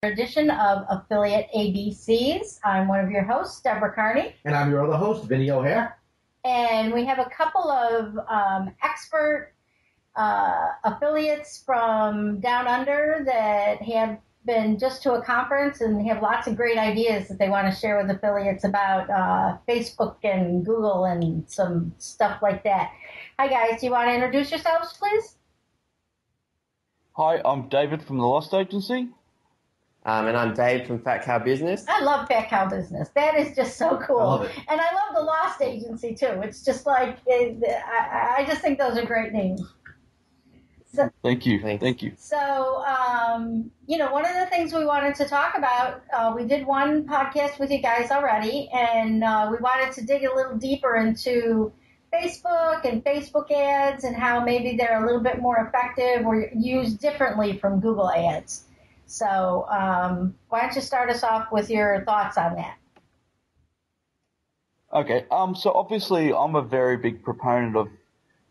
Edition of Affiliate ABCs. I'm one of your hosts, Deborah Carney. And I'm your other host, Vinny O'Hare. And we have a couple of expert affiliates from down under that have been just to a conference and have lots of great ideas that they want to share with affiliates about Facebook and Google and some stuff like that. Hi, guys. Do you want to introduce yourselves, please? Hi, I'm David from The Lost Agency. And I'm Dave from Fat Cow Business. I love Fat Cow Business. That is just so cool. I love it. And I love The Lost Agency, too. It's just like, I just think those are great names. So, Thank you. Thanks. Thank you. So, one of the things we wanted to talk about, we did one podcast with you guys already, and we wanted to dig a little deeper into Facebook and Facebook ads and how maybe they're a little bit more effective or used differently from Google ads. So why don't you start us off with your thoughts on that? Okay. So obviously, I'm a very big proponent of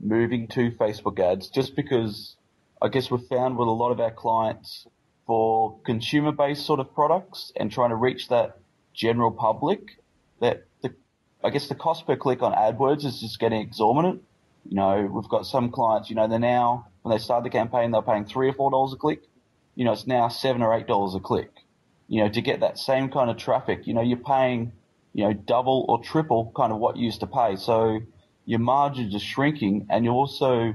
moving to Facebook ads, just because I guess we've found with a lot of our clients for consumer-based sort of products and trying to reach that general public, that the cost per click on AdWords is just getting exorbitant. You know, we've got some clients, they're now, when they start the campaign, they're paying $3 or $4 a click. It's now $7 or $8 a click. To get that same kind of traffic, you're paying, double or triple kind of what you used to pay. So your margins are shrinking, and you also,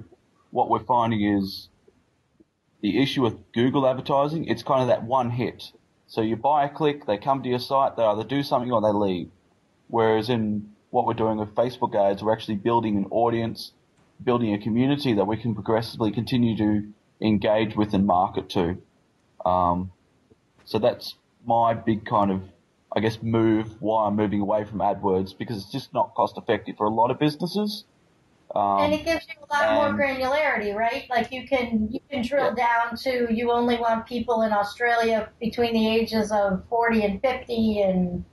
what we're finding is the issue with Google advertising, it's kind of that one hit. So you buy a click, they come to your site, they either do something or they leave. Whereas in what we're doing with Facebook ads, we're actually building an audience, building a community that we can progressively continue to engage with and market to. So that's my big kind of, move, why I'm moving away from AdWords, because it's just not cost effective for a lot of businesses. And it gives you a lot more granularity, right? Like you can drill down to, you only want people in Australia between the ages of 40 and 50 and,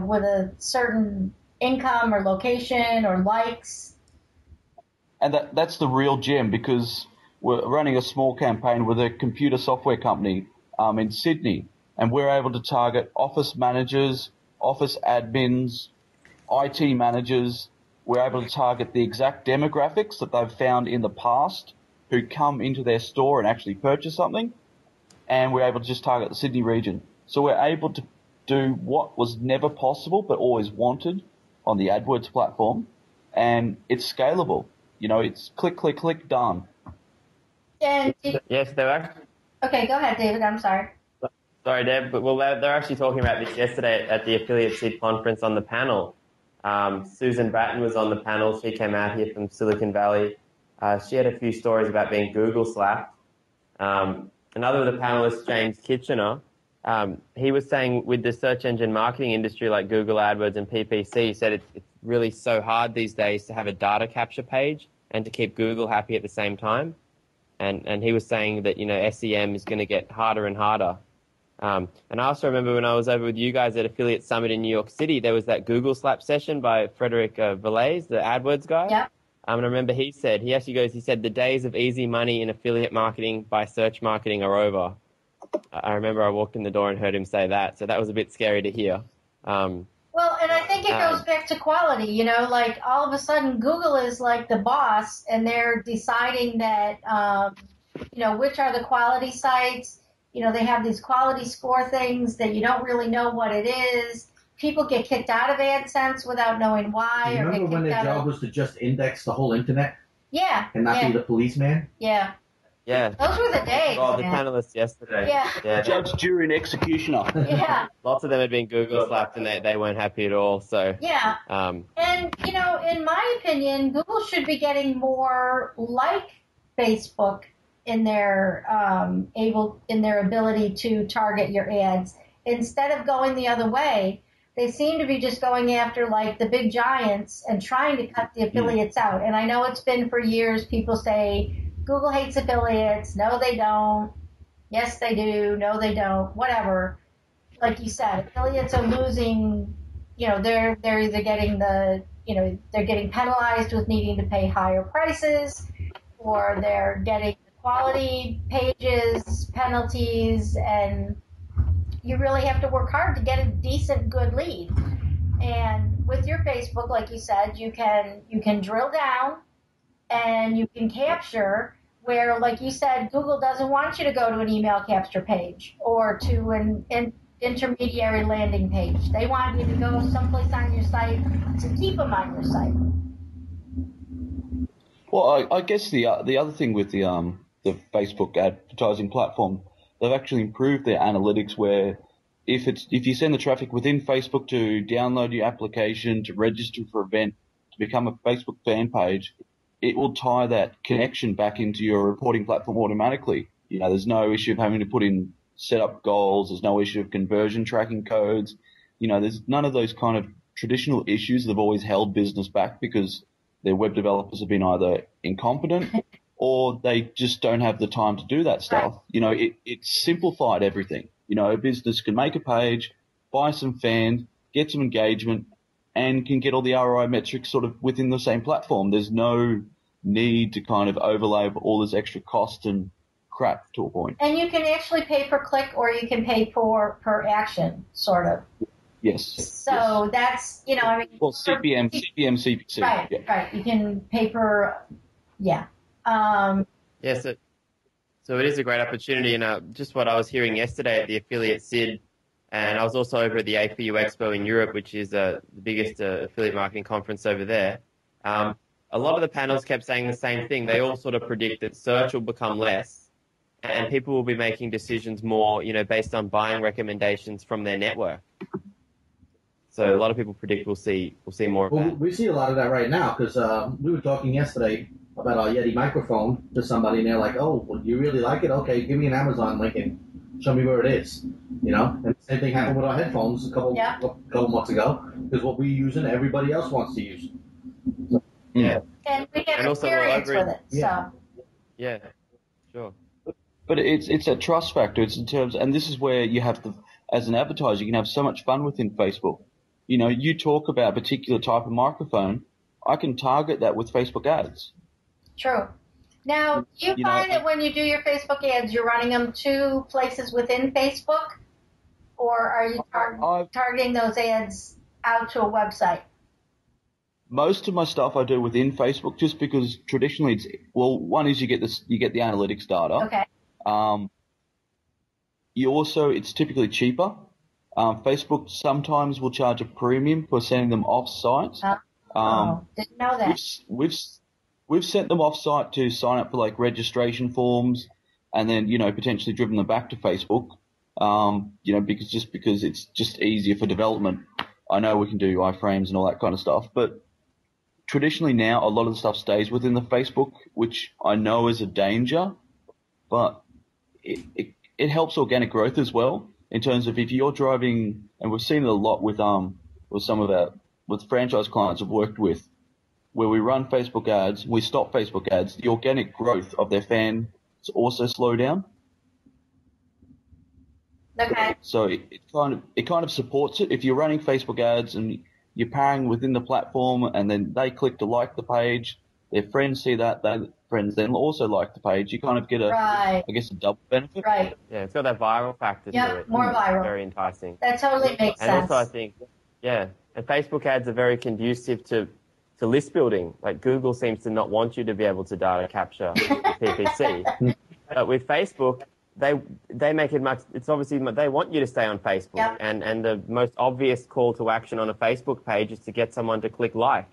with a certain income or location or likes. And that's the real gem, because we're running a small campaign with a computer software company in Sydney, and we're able to target office managers, office admins, IT managers. We're able to target the exact demographics that they've found in the past who come into their store and actually purchase something, and we're able to just target the Sydney region. So we're able to do what was never possible but always wanted on the AdWords platform, and it's scalable. It's click, click, click, done. And Yes, they were actually. Okay, go ahead, David. I'm sorry. Sorry, Deb, but they're actually talking about this yesterday at the Affiliate Seed Conference on the panel. Susan Bratton was on the panel. She came out here from Silicon Valley. She had a few stories about being Google slapped. Another of the panelists, James Kitchener, he was saying with the search engine marketing industry like Google AdWords and PPC, he said it's really so hard these days to have a data capture page and to keep Google happy at the same time. And he was saying that, SEM is going to get harder and harder. And I also remember when I was over with you guys at Affiliate Summit in New York City, there was that Google slap session by Frederick Velez, the AdWords guy. Yeah. And I remember he said the days of easy money in affiliate marketing by search marketing are over. I remember I walked in the door and heard him say that. So that was a bit scary to hear. Well, and I think it goes back to quality, like all of a sudden Google is like the boss and they're deciding that, which are the quality sites. They have these quality score things that you don't really know what it is. People get kicked out of AdSense without knowing why. You remember when their job was to just index the whole internet? Yeah. And not be the policeman? Yeah. Yeah. Those were the days. Oh, the panelists yesterday. Yeah. Judge, jury, and executioner. Yeah. Lots of them had been Google slapped and they weren't happy at all. So yeah. And in my opinion, Google should be getting more like Facebook in their ability to target your ads. Instead of going the other way, they seem to be just going after like the big giants and trying to cut the affiliates out. And I know it's been for years. People say Google hates affiliates. No, they don't. Yes, they do. No, they don't. Whatever. Like you said, affiliates are losing. They're either getting they're getting penalized with needing to pay higher prices, or they're getting quality pages, penalties, and you really have to work hard to get a decent, good lead. And with your Facebook, like you said, you can drill down and you can capture where, like you said, Google doesn't want you to go to an email capture page or to an intermediary landing page. They want you to go someplace on your site to keep them on your site. Well, I guess the other thing with the Facebook advertising platform, they've actually improved their analytics where if you send the traffic within Facebook to download your application, to register for an event, to become a Facebook fan page, it will tie that connection back into your reporting platform automatically. You know, there's no issue of having to put in set up goals. There's no issue of conversion tracking codes. You know, there's none of those kind of traditional issues that have always held business back because their web developers have been either incompetent or they just don't have the time to do that stuff. Right. You know, it simplified everything. You know, a business can make a page, buy some fans, get some engagement, and can get all the ROI metrics sort of within the same platform. There's no need to kind of overlay all this extra cost and crap to a point. And you can actually pay per click or you can pay per action, sort of. Yes. So yes. That's, you know, I mean. Well, CPM, CPC. Right, yeah. right. You can pay per, yeah. So it is a great opportunity, and just what I was hearing yesterday at the Affiliate SID, and I was also over at the A4U Expo in Europe, which is the biggest affiliate marketing conference over there. A lot of the panels kept saying the same thing. They all sort of predict that search will become less, and people will be making decisions more, you know, based on buying recommendations from their network. So a lot of people predict we'll see more of that. We see a lot of that right now because we were talking yesterday about our Yeti microphone to somebody, and they're like, "Oh, well, you really like it? Okay, give me an Amazon link and show me where it is." You know, and the same thing happened with our headphones a couple months ago because what we're using, everybody else wants to use. So, yeah, and we have also, experience with it. Yeah. So yeah, sure. But it's a trust factor. It's in terms, and this is where you have to, as an advertiser, you can have so much fun within Facebook. You know, you talk about a particular type of microphone, I can target that with Facebook ads. true. Now, do you find that when you do your Facebook ads, you're running them to places within Facebook, or are you targeting those ads out to a website? Most of my stuff I do within Facebook, just because traditionally one is you get the analytics data. Okay. It's typically cheaper. Facebook sometimes will charge a premium for sending them off-site. Didn't know that. We've sent them off-site to sign up for like registration forms, and then potentially driven them back to Facebook. Because it's just easier for development. I know we can do iframes and all that kind of stuff, but traditionally now a lot of the stuff stays within the Facebook, which I know is a danger, but it helps organic growth as well. In terms of if you're driving, and we've seen it a lot with some of with franchise clients I've worked with, where we run Facebook ads, we stop Facebook ads, the organic growth of their fans also slow down. Okay. So it kind of supports it. If you're running Facebook ads and you're pairing within the platform, and then they click to like the page, their friends see that, their friends then also like the page. You kind of get a double benefit. Right. Yeah, it's got that viral factor to it. More viral. Very enticing. That totally makes sense. And also I think, and Facebook ads are very conducive to list building. Like Google seems to not want you to be able to data capture PPC. But with Facebook, they make it much, it's obviously, they want you to stay on Facebook. Yep. And the most obvious call to action on a Facebook page is to get someone to click like,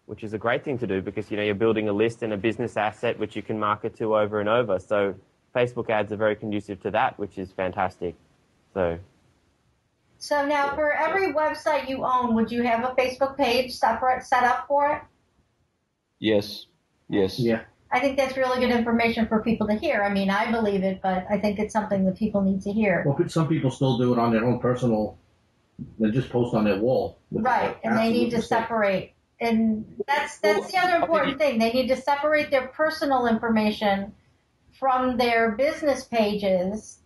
which is a great thing to do because, you're building a list and a business asset which you can market to over and over. So Facebook ads are very conducive to that, which is fantastic. So now for every website you own, would you have a Facebook page separate set up for it? Yes. Yeah. I think that's really good information for people to hear. I mean, I believe it, but I think it's something that people need to hear. Well, some people still do it on their own personal, they just post on their wall. Right, and they need to separate. And that's the other important thing. They need to separate their personal information from their business pages.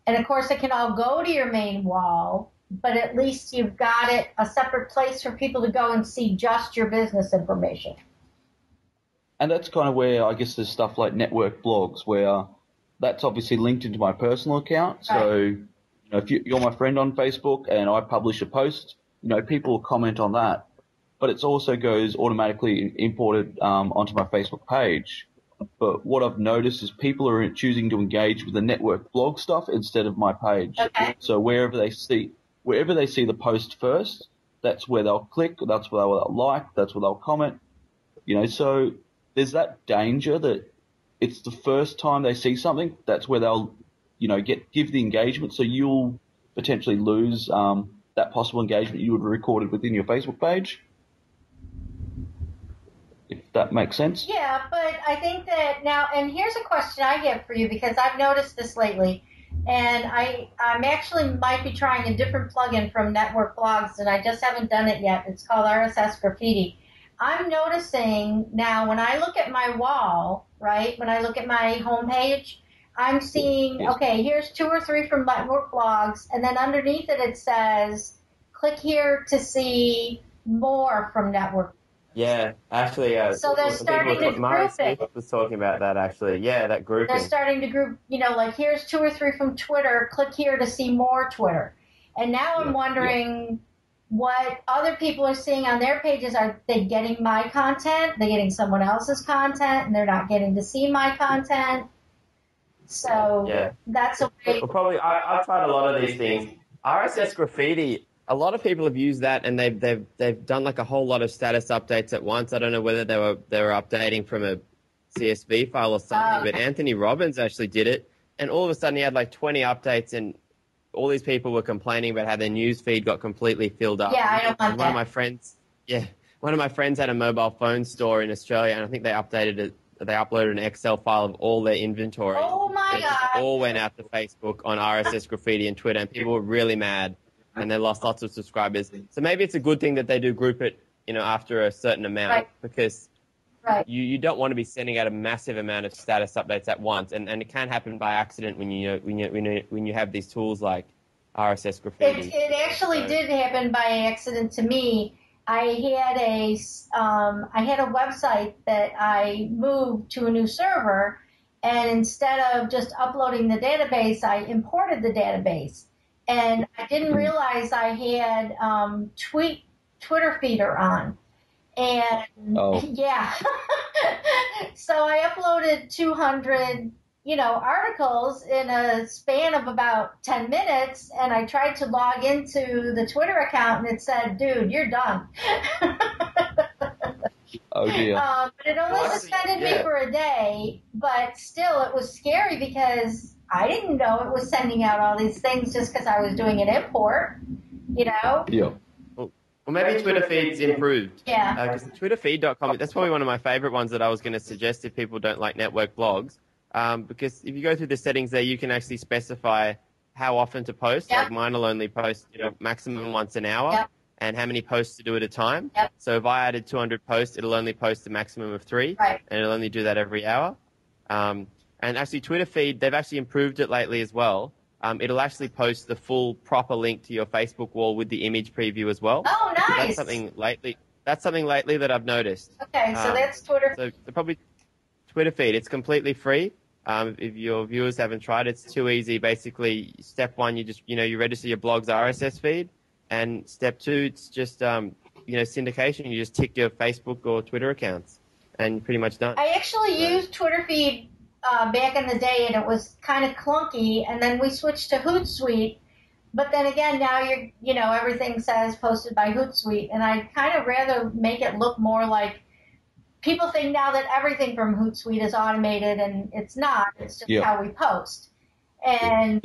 And of course, it can all go to your main wall, but at least you've got it a separate place for people to go and see just your business information. And that's kind of where I guess there's stuff like network blogs, where that's obviously linked into my personal account. So, if you're my friend on Facebook and I publish a post, people will comment on that, but it also goes automatically imported onto my Facebook page. But what I've noticed is people are choosing to engage with the network blog stuff instead of my page. Okay. So wherever they see the post first, that's where they'll click, that's where they'll like, that's where they'll comment. So there's that danger that it's the first time they see something, that's where they'll, give the engagement. So you'll potentially lose that possible engagement you would have recorded within your Facebook page. If that makes sense. Yeah, but I think that now, and here's a question I have for you, because I've noticed this lately, and I'm actually might be trying a different plugin from Network Blogs, and I just haven't done it yet. It's called RSS Graffiti. I'm noticing now when I look at my wall, right, when I look at my homepage, I'm seeing, okay, here's 2 or 3 from Network Blogs, and then underneath it says, click here to see more from Network. Yeah, actually, so they're starting to group it. Was talking about that actually. Yeah, that grouping. They're starting to group, like here's 2 or 3 from Twitter. Click here to see more Twitter. And now I'm wondering what other people are seeing on their pages. Are they getting my content? They're getting someone else's content, and they're not getting to see my content. So that's a way. Well, probably I've tried a lot of these things. RSS Graffiti. A lot of people have used that, and they've done like a whole lot of status updates at once. I don't know whether they were updating from a CSV file or something, but Anthony Robbins actually did it, and all of a sudden he had like 20 updates, and all these people were complaining about how their news feed got completely filled up. Yeah, I don't want that. One of my friends had a mobile phone store in Australia, and I think they updated it. They uploaded an Excel file of all their inventory. Oh my God! It all went out to Facebook on RSS Graffiti and Twitter, and people were really mad. And they lost lots of subscribers. So maybe it's a good thing that they do group it, after a certain amount, because you don't want to be sending out a massive amount of status updates at once, and it can happen by accident when you have these tools like RSS Graffiti. It actually did happen by accident to me. I had a website that I moved to a new server, and instead of just uploading the database, I imported the database. And I didn't realize I had Twitter feeder on. And so I uploaded 200, articles in a span of about 10 minutes, and I tried to log into the Twitter account, and it said, dude, you're done. Oh, dear. But it only suspended me for a day, but still it was scary because I didn't know it was sending out all these things just because I was doing an import, Yeah. Well, maybe Twitter feed's improved. Yeah. Because twitterfeed.com, that's probably one of my favorite ones that I was going to suggest if people don't like network blogs. Because if you go through the settings there, you can actually specify how often to post. Yep. Like mine will only post, maximum once an hour. Yep. And how many posts to do at a time. Yep. So if I added 200 posts, it'll only post a maximum of 3. Right. And it'll only do that every hour. And actually, Twitter feed, they've actually improved it lately as well. It'll actually post the full proper link to your Facebook wall with the image preview as well. Oh, nice. So that's something lately that I've noticed. Okay, so that's Twitter. So probably Twitter feed. It's completely free. If your viewers haven't tried, it's too easy. Basically, step 1, you just you register your blog's RSS feed, and step 2, it's just syndication. You just tick your Facebook or Twitter accounts, and you're pretty much done. I actually used Twitter feed back in the day, and it was kind of clunky, and then we switched to Hootsuite. But then again, now everything says posted by Hootsuite, and I'd kind of rather make it look more like people think now that everything from Hootsuite is automated, and it's not. It's just how we post. And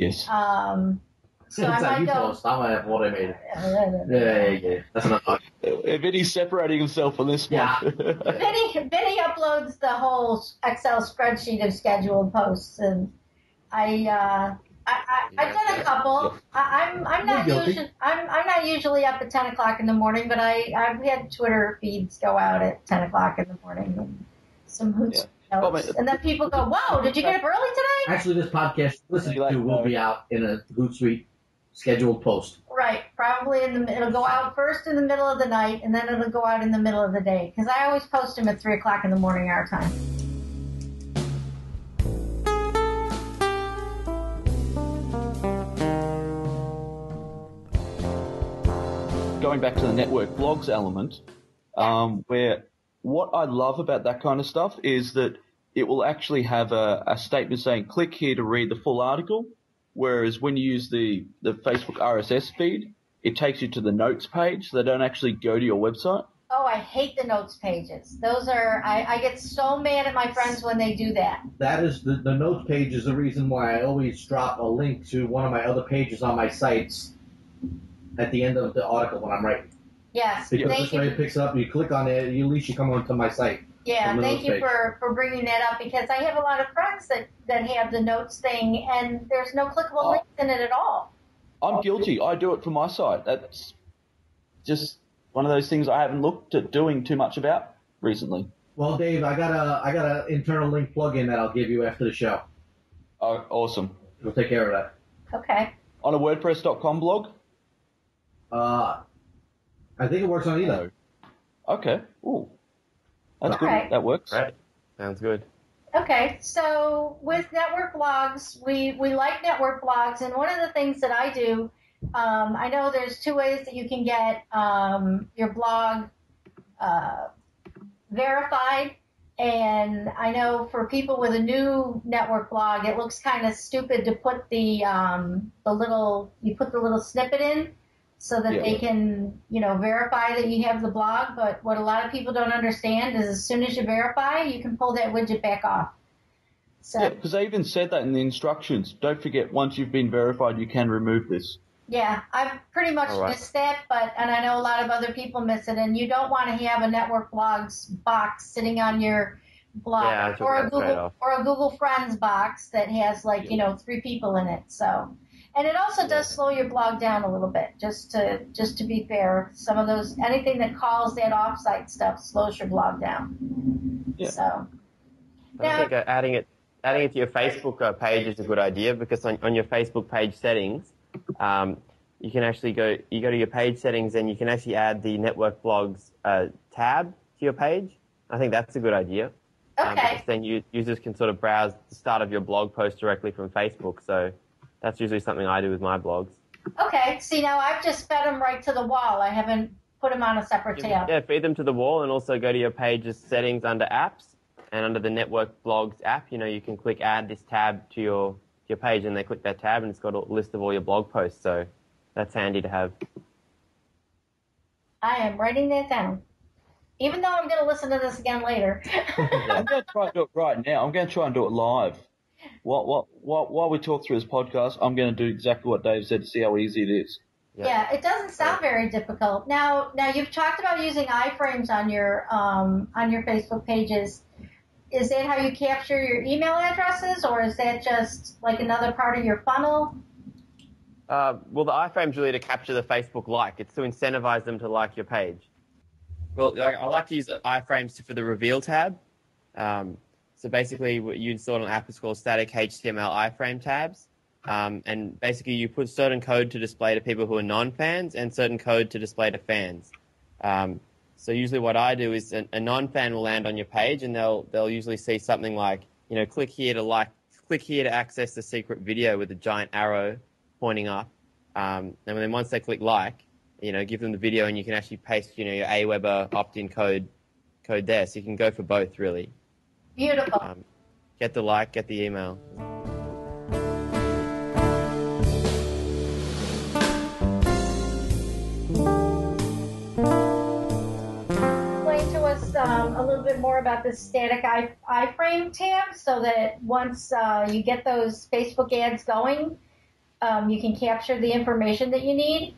so I might go. Post. I might have automated. Yeah. That's enough. Vinny's separating himself on this one. Vinny uploads the whole Excel spreadsheet of scheduled posts, and I've done a couple. I'm not usually up at 10 o'clock in the morning, but I've had Twitter feeds go out at 10 o'clock in the morning and some Hootsuite notes, and then people go, "Whoa, did you get up early today?" Actually, this podcast will be out in a Hootsuite scheduled post. Right, probably it'll go out first in the middle of the night, and then it'll go out in the middle of the day, because I always post them at 3 o'clock in the morning our time. going back to the network blogs element, where what I love about that kind of stuff is that it will actually have a statement saying, click here to read the full article, whereas when you use the Facebook RSS feed, it takes you to the notes page, so they don't actually go to your website. Oh, I hate the notes pages. Those are, I get so mad at my friends when they do that. That is the notes page is the reason why I always drop a link to one of my other pages on my sites at the end of the article when I'm writing. Yes. Because Thank this you. way it picks up, you click on it, at least you come onto my site. Yeah, on the thank notes you page. for bringing that up, because I have a lot of friends that have the notes thing, and there's no clickable links in it at all. I'm guilty. I do it for my site. That's just one of those things I haven't looked at doing too much about recently. Well, Dave, I got a internal link plugin that I'll give you after the show. Oh, awesome. We'll take care of that. Okay. On a WordPress.com blog? I think it works on either. Okay. Ooh. That's All good. right. That works. Right. Sounds good. Okay, so with network blogs, we like network blogs, and one of the things that I do, I know there's two ways that you can get your blog verified, and I know for people with a new network blog, it looks kind of stupid to put the little snippet in so that they can, verify that you have the blog. But what a lot of people don't understand is as soon as you verify, you can pull that widget back off. So, Yeah, because they even said that in the instructions. Don't forget, once you've been verified, you can remove this. yeah, I've pretty much All right. missed that, and I know a lot of other people miss it, and you don't want to have a network blogs box sitting on your blog, Yeah, I took or a that straight Google off. or a Google Friends box that has 3 people in it. So, and it also does slow your blog down a little bit. Just to be fair, some of those, anything that calls that offsite stuff slows your blog down. Yeah. So I think adding it to your Facebook page is a good idea, because on your Facebook page settings, you can actually go to your page settings and you can actually add the network blogs tab to your page. I think that's a good idea. Okay. Because then users can sort of browse the start of your blog post directly from Facebook. So that's usually something I do with my blogs. Okay. See, now I've just fed them right to the wall. I haven't put them on a separate tab. Yeah, feed them to the wall, and also go to your page's settings under apps, and under the network blogs app, you can click add this tab to your page, and they click that tab and it's got a list of all your blog posts. So that's handy to have. I am writing that down. Even though I'm going to listen to this again later. I'm going to try and do it right now. I'm going to try and do it live. While we talk through this podcast, I'm going to do exactly what Dave said to see how easy it is. Yeah, it doesn't sound very difficult. Now you've talked about using iframes on your Facebook pages. Is that how you capture your email addresses, or is that just like another part of your funnel? Well, the iframe's really to capture the Facebook like. It's to incentivize them to like your page. Well, I like to use iframes for the reveal tab. So basically, what you install an app is called static HTML iframe tabs. And basically, you put certain code to display to people who are non-fans and certain code to display to fans. So usually what I do is a non-fan will land on your page, and they'll usually see something like, click here to access the secret video with a giant arrow pointing up. And then once they click like, give them the video, and you can actually paste, your Aweber opt-in code there. So you can go for both, really. Beautiful. Get the like, get the email. Explain to us a little bit more about the static iframe tab, so that once you get those Facebook ads going, you can capture the information that you need.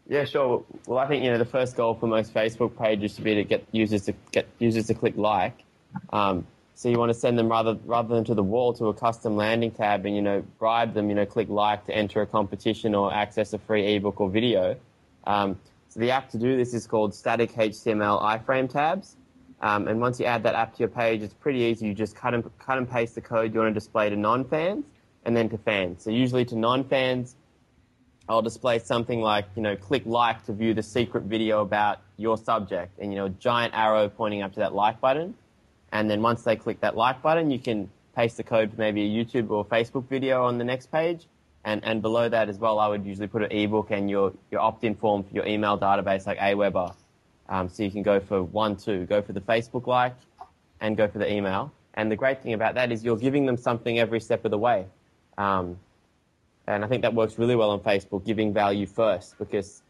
Yeah, sure. Well, I think the first goal for most Facebook pages to be to get users to click like. So you want to send them rather than to the wall, to a custom landing tab, and bribe them. Click like to enter a competition or access a free ebook or video. So the app to do this is called Static HTML iframe tabs. And once you add that app to your page, it's pretty easy. You just cut and paste the code you want to display to non-fans and then to fans. So usually to non-fans, I'll display something like, click like to view the secret video about your subject, and, a giant arrow pointing up to that like button. And then once they click that like button, you can paste the code for maybe a YouTube or Facebook video on the next page. And below that as well, I would usually put an ebook and your opt-in form for your email database like Aweber. So you can go for go for the Facebook like and go for the email. And the great thing about that is you're giving them something every step of the way. And I think that works really well on Facebook, giving value first, because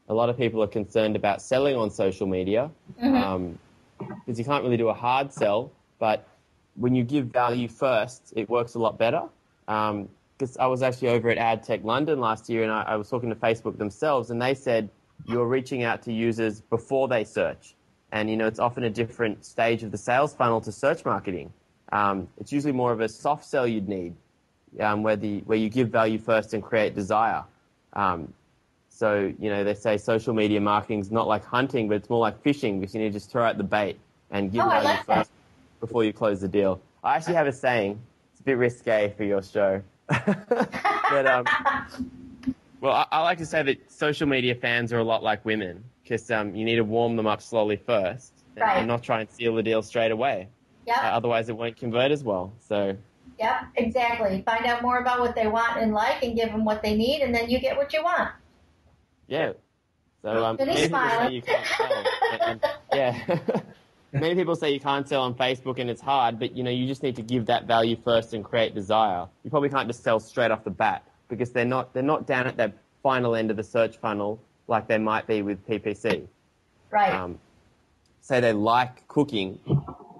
a lot of people are concerned about selling on social media, because you can't really do a hard sell, but when you give value first, it works a lot better. Because I was actually over at AdTech London last year, and I was talking to Facebook themselves, and they said you're reaching out to users before they search. And, it's often a different stage of the sales funnel to search marketing. It's usually more of a soft sell you'd need, where you give value first and create desire. So, they say social media marketing is not like hunting, but it's more like fishing, because you need to just throw out the bait and give value first before you close the deal. I actually have a saying. It's a bit risque for your show. But, well, I like to say that social media fans are a lot like women, because you need to warm them up slowly first and not try and seal the deal straight away. Yep. Otherwise, it won't convert as well. So. Yep, exactly. Find out more about what they want and like, and give them what they need, and then you get what you want. Yeah. So many people say you can't sell. Many people say you can't sell on Facebook, and it's hard, but you just need to give that value first and create desire. You probably can't just sell straight off the bat, because they're not down at that final end of the search funnel like they might be with PPC. Right. Say they like cooking,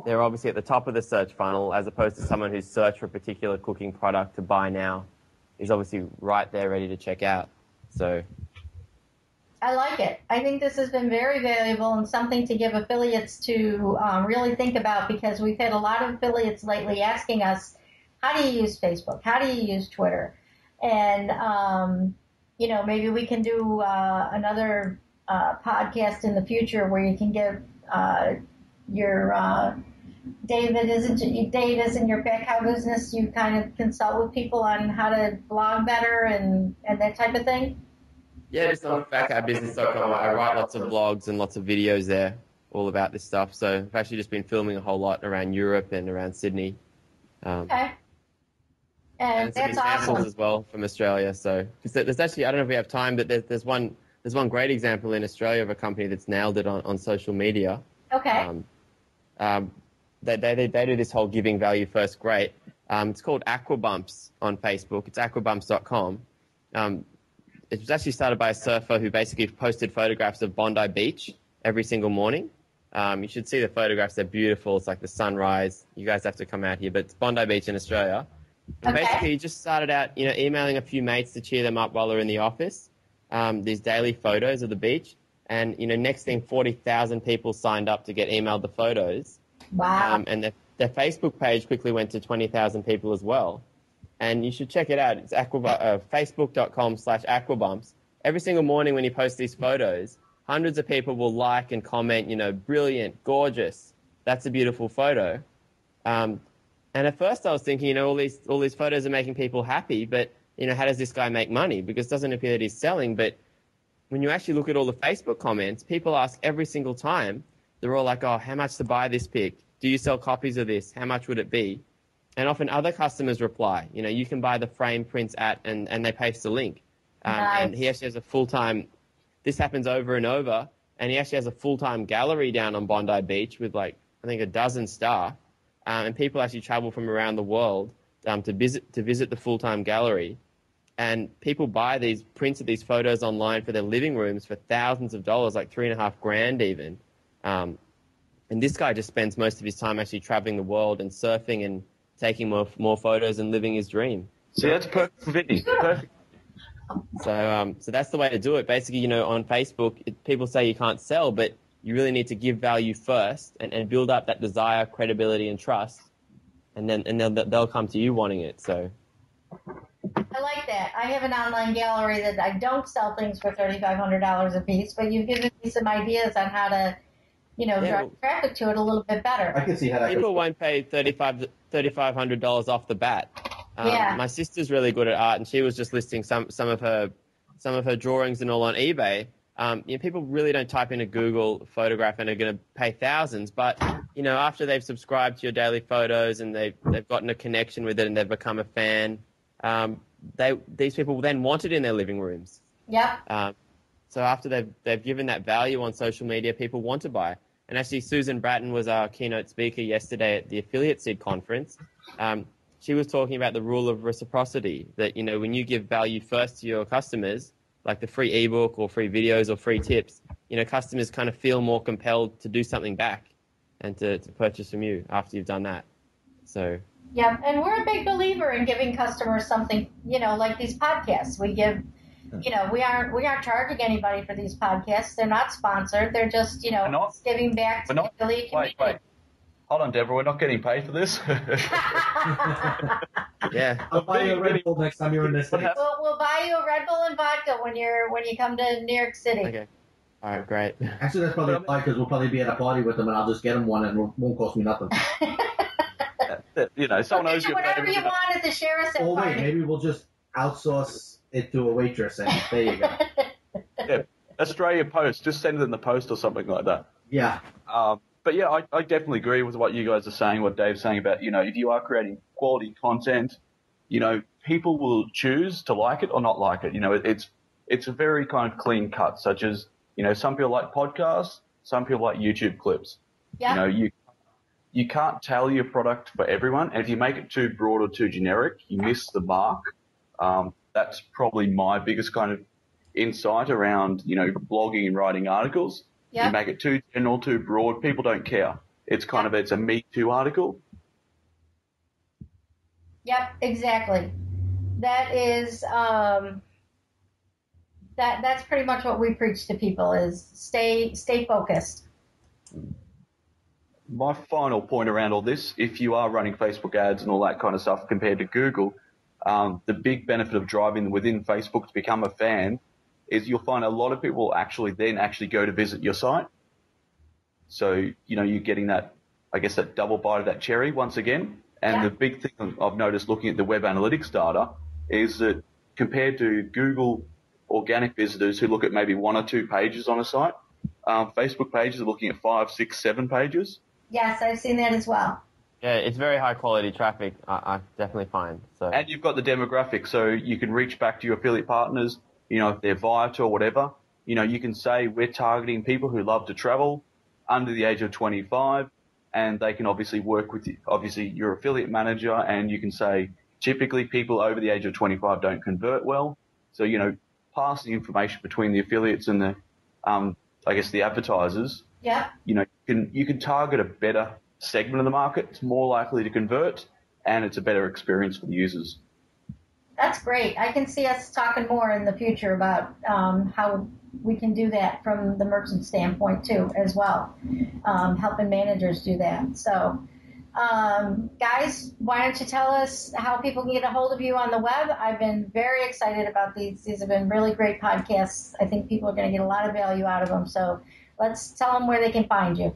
they're obviously at the top of the search funnel, as opposed to someone who's searched for a particular cooking product to buy now is obviously right there ready to check out. So I like it. I think this has been very valuable and something to give affiliates to really think about, because we've had a lot of affiliates lately asking us, how do you use Facebook? How do you use Twitter? And, maybe we can do another podcast in the future where you can give your Dave isn't your back how business. You kind of consult with people on how to blog better and that type of thing. Yeah, just on backoutbusiness.com. I write lots of blogs and lots of videos there all about this stuff. So I've actually just been filming a whole lot around Europe and around Sydney. Okay. And some that's examples awesome. as well from Australia. So there's actually, I don't know if we have time, but there's one great example in Australia of a company that's nailed it on social media. Okay. They do this whole giving value first great. It's called Aquabumps on Facebook. It's aquabumps.com. It was actually started by a surfer who basically posted photographs of Bondi Beach every single morning. You should see the photographs. They're beautiful. It's like the sunrise. You guys have to come out here, but it's Bondi Beach in Australia. And basically, he just started out, emailing a few mates to cheer them up while they're in the office. These daily photos of the beach. And, next thing, 40,000 people signed up to get emailed the photos. Wow. And their Facebook page quickly went to 20,000 people as well. And you should check it out. It's facebook.com/aquabumps. Every single morning when you post these photos, hundreds of people will like and comment, brilliant, gorgeous. That's a beautiful photo. And at first I was thinking, all these photos are making people happy, but, how does this guy make money? Because it doesn't appear that he's selling. But when you actually look at all the Facebook comments, people ask every single time. They're all like, oh, how much to buy this pic? Do you sell copies of this? How much would it be? And often other customers reply, you can buy the frame prints at, and they paste a link. Nice. And he actually has a full-time, this happens over and over, and he actually has a full-time gallery down on Bondi Beach with I think a dozen staff. And people actually travel from around the world to visit the full-time gallery. And people buy these prints of these photos online for their living rooms for thousands of dollars, like $3,500 even. And this guy just spends most of his time actually traveling the world and surfing and taking more photos and living his dream. See, that's perfect for Vinny. Perfect. So that's the way to do it. Basically, on Facebook, people say you can't sell, but you really need to give value first and build up that desire, credibility, and trust, and then they'll come to you wanting it. So I like that. I have an online gallery that I don't sell things for $3,500 a piece, but you've given me some ideas on how to, drive traffic to it a little bit better. I can see how that people won't pay $3,500 off the bat. Yeah. My sister's really good at art, and she was just listing some of her drawings and all on eBay. People really don't type into Google photograph and are going to pay thousands, but after they've subscribed to your daily photos and they've gotten a connection with it and they've become a fan, these people then want it in their living rooms. Yep. So after they've given that value on social media, people want to buy. And actually, Susan Bratton was our keynote speaker yesterday at the Affiliate Seed conference. She was talking about the rule of reciprocity, that, you know, when you give value first to your customers, like the free ebook or free videos or free tips, you know, customers kind of feel more compelled to do something back and to purchase from you after you've done that. So. Yeah, and we're a big believer in giving customers something, you know, like these podcasts. We give, you know, we aren't charging anybody for these podcasts. They're not sponsored. They're just, you know, giving back to the affiliate community. Wait. Hold on, Deborah. We're not getting paid for this. Yeah. I'll buy you a Red Bull next time you're in this city. We'll buy you a Red Bull and vodka when you come to New York City. Okay. All right, great. Actually, that's probably fine because we'll probably be at a party with them, and I'll just get them one, and it won't cost me nothing. You know, someone owes you. Whatever you want at the Sheraton Oh party. wait, maybe we'll just outsource it to a waitress, and there you go. Yeah, Australia Post. Just send it in the post or something like that. Yeah. But yeah, I definitely agree with what you guys are saying, what Dave's saying about, you know, if you are creating quality content, you know, people will choose to like it or not like it. You know, it's a very kind of clean cut, such as, you know, some people like podcasts, some people like YouTube clips. Yeah. You know, you can't tailor your product for everyone, and if you make it too broad or too generic, you miss the mark. That's probably my biggest kind of insight around, you know, blogging and writing articles. Yep. You make it too general, too broad, people don't care. It's kind of, it's a Me Too article. Yep, exactly. That is, that's pretty much what we preach to people is stay focused. My final point around all this, if you are running Facebook ads and all that kind of stuff compared to Google, the big benefit of driving within Facebook to become a fan is you'll find a lot of people actually go to visit your site. So, you know, you're getting that, I guess, that double bite of that cherry once again. And the big thing I've noticed looking at the web analytics data is that compared to Google organic visitors who look at maybe 1 or 2 pages on a site, Facebook pages are looking at 5, 6, 7 pages. Yes, I've seen that as well. Yeah, it's very high quality traffic, I definitely find. So. And you've got the demographic, so you can reach back to your affiliate partners, you know, if they're Viator or whatever. You know, you can say we're targeting people who love to travel under the age of 25, and they can obviously work with you, obviously your affiliate manager, and you can say typically people over the age of 25 don't convert well. So, you know, pass the information between the affiliates and the, I guess, the advertisers. Yeah. You know, you can target a better segment of the market. It's more likely to convert, and it's a better experience for the users. That's great. I can see us talking more in the future about how we can do that from the merchant standpoint too, as well, helping managers do that. So, guys, why don't you tell us how people can get a hold of you on the web? I've been very excited about these. These have been really great podcasts. I think people are going to get a lot of value out of them. So let's tell them where they can find you.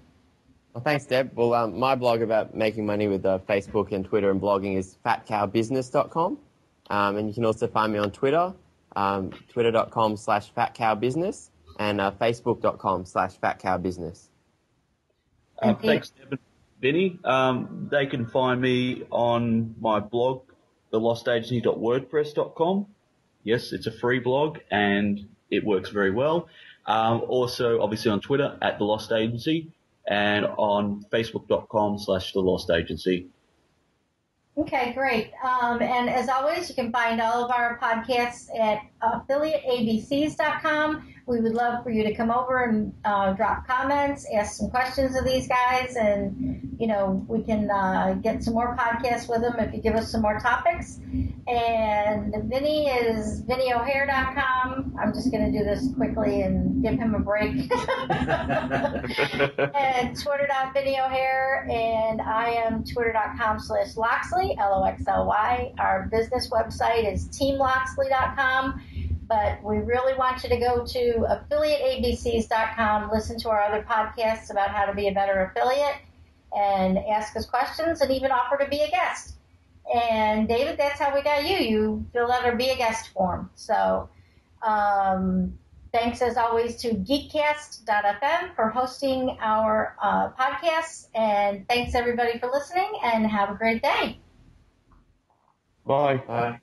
Well, thanks, Deb. Well, my blog about making money with Facebook and Twitter and blogging is fatcowbusiness.com. And you can also find me on Twitter, twitter.com/fatcowbusiness and facebook.com/fatcowbusiness. Thanks, Deb and Vinny. They can find me on my blog, thelostagency.wordpress.com. Yes, it's a free blog and it works very well. Also, obviously on Twitter @thelostagency and on facebook.com/thelostagency. Okay, great. And as always, you can find all of our podcasts at affiliateabcs.com. We would love for you to come over and drop comments, ask some questions of these guys, and, you know, we can get some more podcasts with them if you give us some more topics. And Vinny is vinnyo'hare.com. I'm just going to do this quickly and give him a break. And twitter.vinnyo'hare, and I am twitter.com/Loxley, LOXLY. Our business website is teamloxley.com. But we really want you to go to affiliateabcs.com, listen to our other podcasts about how to be a better affiliate, and ask us questions, and even offer to be a guest. And David, that's how we got you. You filled out our Be a Guest form. So thanks as always to geekcast.fm for hosting our podcasts. And thanks everybody for listening, and have a great day. Bye. Bye.